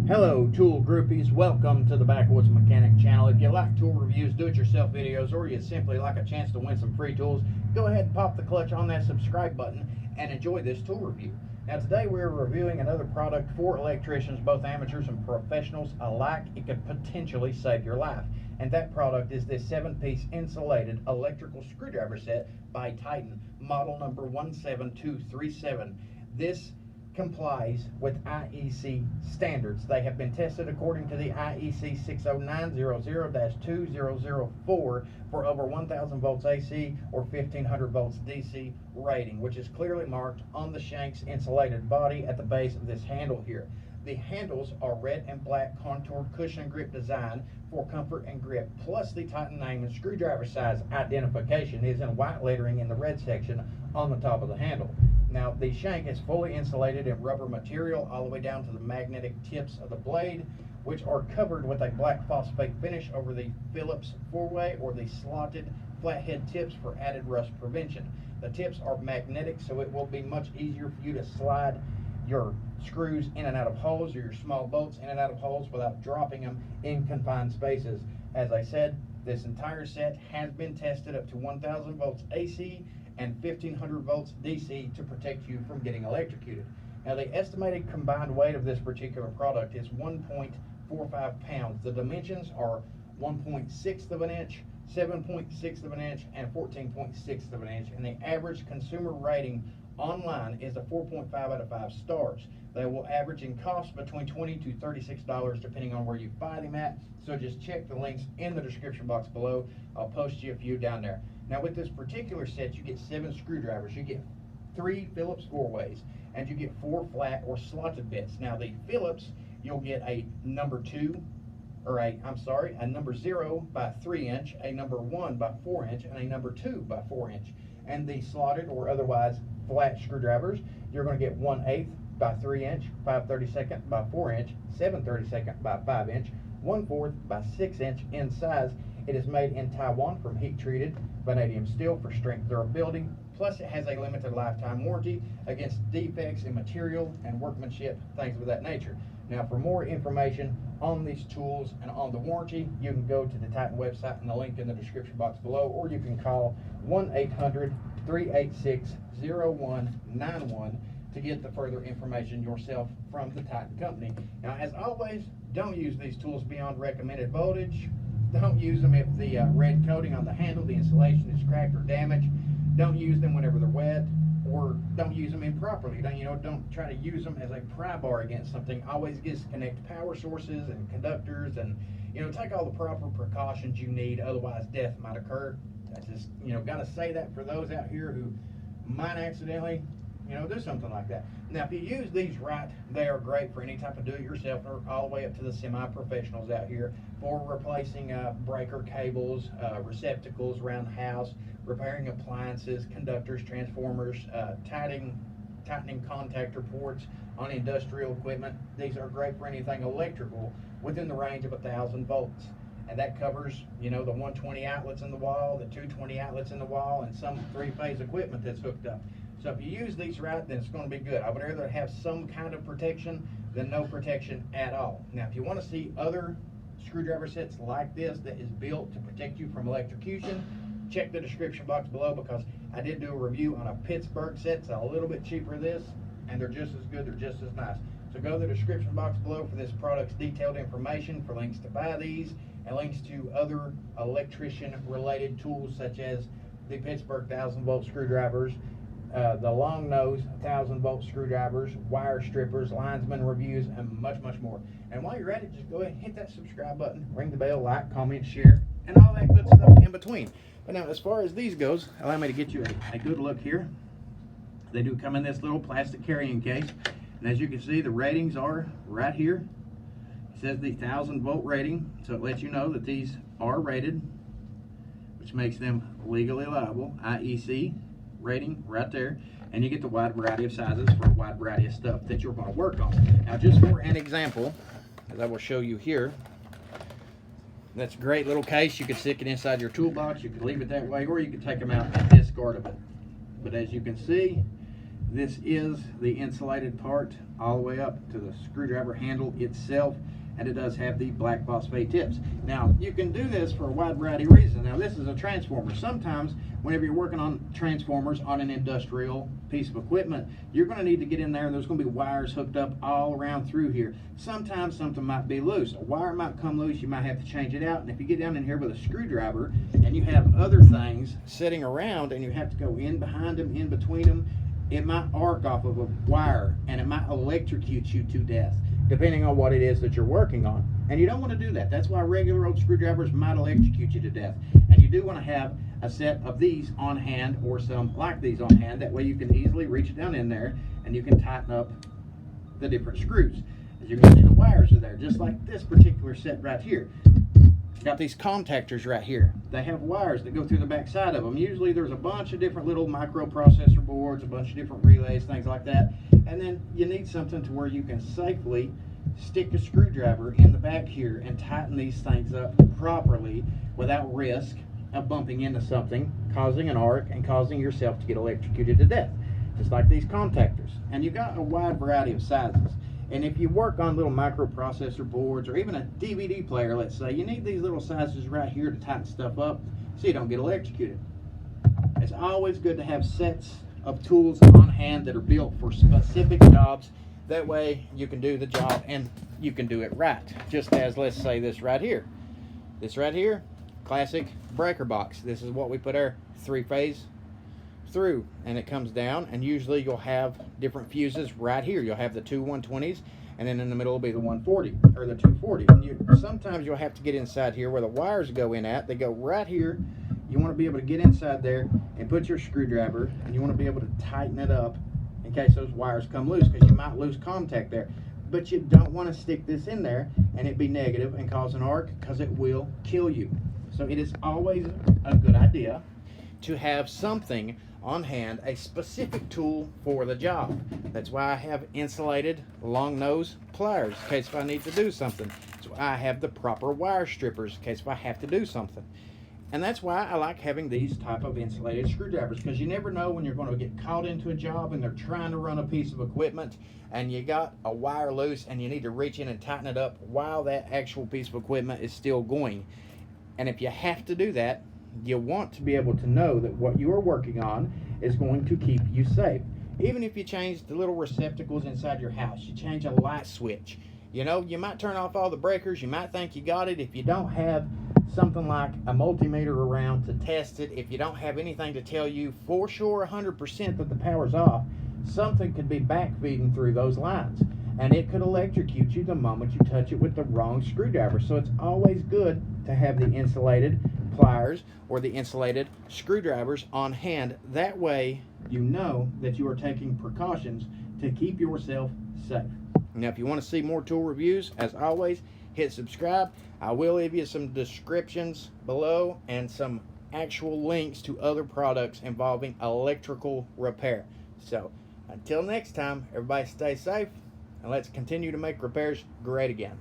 Hello tool groupies, welcome to the Backwoods Mechanic channel. If you like tool reviews, do-it-yourself videos, or you simply like a chance to win some free tools, go ahead and pop the clutch on that subscribe button and enjoy this tool review. Now today we're reviewing another product for electricians, both amateurs and professionals alike. It could potentially save your life. And that product is this 7-piece insulated electrical screwdriver set by Titan, model number 17237. This complies with IEC standards. They have been tested according to the IEC 60900-2004 for over 1000 volts AC or 1500 volts DC rating, which is clearly marked on the shank's insulated body at the base of this handle here. The handles are red and black contoured cushion grip design for comfort and grip, plus the Titan name and screwdriver size identification is in white lettering in the red section on the top of the handle. Now the shank is fully insulated in rubber material all the way down to the magnetic tips of the blade, which are covered with a black phosphate finish over the Phillips 4-way or the slotted flathead tips for added rust prevention. The tips are magnetic, so it will be much easier for you to slide your screws in and out of holes or your small bolts in and out of holes without dropping them in confined spaces. As I said, this entire set has been tested up to 1000 volts AC and 1500 volts DC to protect you from getting electrocuted. Now the estimated combined weight of this particular product is 1.45 pounds. The dimensions are 1.6 of an inch, 7.6 of an inch, and 14.6 of an inch, and the average consumer rating online is a 4.5 out of 5 stars. They will average in cost between $20 to $36 depending on where you buy them at, so just check the links in the description box below. I'll post you a few down there. Now with this particular set, you get 7 screwdrivers. You get 3 Phillips 4-ways, and you get 4 flat or slotted bits. Now the Phillips, you'll get a number 0 by 3 inch, a number 1 by 4 inch, and a number 2 by 4 inch. And the slotted or otherwise flat screwdrivers, you're going to get 1/8 by 3 inch, 5/32 by 4 inch, 7/32 by 5 inch, 1/4 by 6 inch in size. It is made in Taiwan from heat treated vanadium steel for strength durability, plus it has a limited lifetime warranty against defects in material and workmanship, things of that nature. Now for more information on these tools and on the warranty, you can go to the Titan website and the link in the description box below, or you can call 1-800-386-0191 to get the further information yourself from the Titan company. Now as always, don't use these tools beyond recommended voltage. Don't use them if the red coating on the handle, the insulation is cracked or damaged. Don't use them whenever they're wet, or don't use them improperly. Don't try to use them as a pry bar against something. Always disconnect power sources and conductors, and take all the proper precautions you need, otherwise death might occur. I just got to say that for those out here who might accidentally do something like that. Now if you use these right, they are great for any type of do-it-yourself, or all the way up to the semi-professionals out here for replacing breaker cables, receptacles around the house, repairing appliances, conductors, transformers, tightening contactor ports on industrial equipment. These are great for anything electrical within the range of 1000 volts. And that covers, the 120 outlets in the wall, the 220 outlets in the wall, and some 3-phase equipment that's hooked up. So if you use these right, then it's going to be good. I would rather have some kind of protection than no protection at all. Now, if you want to see other screwdriver sets like this that is built to protect you from electrocution, check the description box below, because I did do a review on a Pittsburgh set. It's a little bit cheaper than this, and they're just as good, they're just as nice. So go to the description box below for this product's detailed information, for links to buy these, and links to other electrician related tools such as the Pittsburgh 1000 volt screwdrivers, the long nose 1000 volt screwdrivers, wire strippers, linesman reviews, and much more. And while you're at it, just go ahead and hit that subscribe button, ring the bell, like, comment, share, and all that good stuff in between. But now as far as these goes, allow me to get you a good look here. They do come in this little plastic carrying case, and as you can see, the ratings are right here. It says the 1000 volt rating, so it lets you know that these are rated, which makes them legally liable. IEC rating right there, and you get the wide variety of sizes for a wide variety of stuff that you're going to work on. Now just for an example, as I will show you here, that's a great little case. You could stick it inside your toolbox, you could leave it that way, or you could take them out and discard of it. But as you can see, this is the insulated part all the way up to the screwdriver handle itself, and it does have the black phosphate tips. Now, you can do this for a wide variety of reasons. Now, this is a transformer. Sometimes, whenever you're working on transformers on an industrial piece of equipment, you're going to need to get in there, and there's going to be wires hooked up all around through here. Sometimes something might be loose. A wire might come loose. You might have to change it out. And if you get down in here with a screwdriver and you have other things sitting around and you have to go in behind them, in between them, it might arc off of a wire and it might electrocute you to death, depending on what it is that you're working on. And you don't want to do that. That's why regular old screwdrivers might electrocute you to death. And you do want to have a set of these on hand, or some like these on hand. That way you can easily reach it down in there and you can tighten up the different screws. As you can see, the wires are there, just like this particular set right here. Got these contactors right here. They have wires that go through the back side of them. Usually there's a bunch of different little microprocessor boards, a bunch of different relays, things like that. And then you need something to where you can safely stick a screwdriver in the back here and tighten these things up properly without risk of bumping into something, causing an arc, and causing yourself to get electrocuted to death. Just like these contactors. And you've got a wide variety of sizes. And if you work on little microprocessor boards or even a DVD player, let's say, you need these little sizes right here to tighten stuff up so you don't get electrocuted. It's always good to have sets of tools on hand that are built for specific jobs. That way you can do the job and you can do it right. Just as, let's say, this right here. This right here, classic breaker box. This is what we put our three-phase through, and it comes down, and usually you'll have different fuses right here. You'll have the two 120s, and then in the middle will be the 140 or the 240. And sometimes you'll have to get inside here where the wires go in at. They go right here. You want to be able to get inside there and put your screwdriver, and you want to be able to tighten it up in case those wires come loose, because you might lose contact there. But you don't want to stick this in there and it be negative and cause an arc, because it will kill you. So it is always a good idea to have something on hand, a specific tool for the job. That's why I have insulated long nose pliers in case if I need to do something. That's why I have the proper wire strippers in case if I have to do something. And that's why I like having these type of insulated screwdrivers, because you never know when you're going to get caught into a job and they're trying to run a piece of equipment and you got a wire loose and you need to reach in and tighten it up while that actual piece of equipment is still going. And if you have to do that, you want to be able to know that what you are working on is going to keep you safe. Even if you change the little receptacles inside your house, you change a light switch. You know, you might turn off all the breakers, you might think you got it. If you don't have something like a multimeter around to test it, if you don't have anything to tell you for sure 100% that the power's off, something could be backfeeding through those lines, and it could electrocute you the moment you touch it with the wrong screwdriver. So it's always good to have the insulated pliers or the insulated screwdrivers on hand. That way you know that you are taking precautions to keep yourself safe. Now, if you want to see more tool reviews, as always, hit subscribe. I will leave you some descriptions below and some actual links to other products involving electrical repair. So until next time, everybody stay safe, and let's continue to make repairs great again.